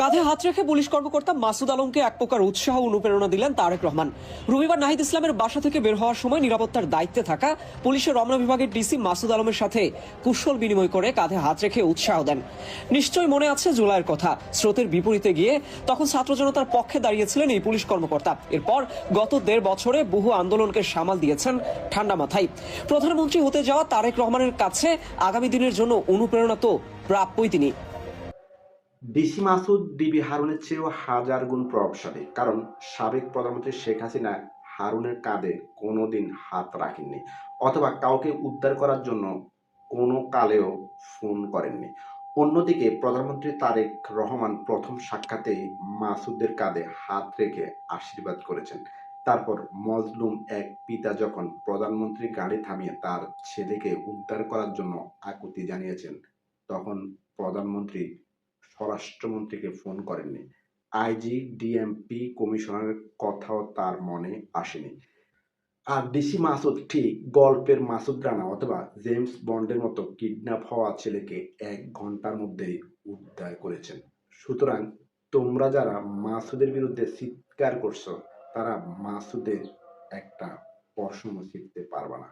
কাঁধে হাত রেখে পুলিশ কর্মকর্তা মাসুদ আলমকে এক প্রকার উৎসাহ অনুপ্রেরণা দিলেন তারেক রহমান। রবিবার নাহিদ ইসলামের বাসা থেকে বের হওয়ার সময় নিরাপত্তার দায়িত্বে থাকা পুলিশের রমনা বিভাগের ডিসি মাসুদ আলমের সাথে কুশল বিনিময় করে কাঁধে হাত রেখে উৎসাহ দেন। নিশ্চয়ই মনে আছে জুলাইয়ের কথা, স্রোতের বিপরীতে গিয়ে তখন ছাত্র জনতার পক্ষে দাঁড়িয়েছিলেন এই পুলিশ কর্মকর্তা। এরপর গত 1.5 বছরে বহু আন্দোলনকে সামাল দিয়েছেন ঠান্ডা মাথায়। প্রধানমন্ত্রী হতে যাওয়া তারেক রহমানের কাছে আগামী দিনের জন্য অনুপ্রেরণা তো প্রাপ্যই তিনি। ডিসি মাসুদ ডিবি হারুনের চেয়েও হাজার গুণ প্রভাবশালী, কারণ সাবেক প্রধানমন্ত্রী শেখ হাসিনা হারুনের কাঁধে কোনোদিন হাত রাখেননি, অথবা কাউকে উদ্ধার করার জন্য কোনো কালেও ফোন করেননি। অন্যদিকে প্রধানমন্ত্রী তারেক রহমান প্রথম সাক্ষাতেই মাসুদের কাঁধে হাত রেখে আশীর্বাদ করেছেন। তারপর মজলুম এক পিতা যখন প্রধানমন্ত্রী গাড়ি থামিয়ে তার ছেলেকে উদ্ধার করার জন্য আকুতি জানিয়েছেন, তখন প্রধানমন্ত্রী স্বরাষ্ট্রমন্ত্রীকে ফোন করেননি। আইজি, ডিএমপি কমিশনারের কথাও তার মনে আসেনি। আর ডিসি মাসুদ ঠিক গল্পের মাসুদ রানা অথবা জেমস বন্ডের মতো কিডন্যাপ হওয়া ছেলেকে 1 ঘন্টার মধ্যেই উদ্ধার করেছেন। সুতরাং তোমরা যারা মাসুদের বিরুদ্ধে চিৎকার করছো, তারা মাসুদের একটা পশমও শিখতে পারবা না।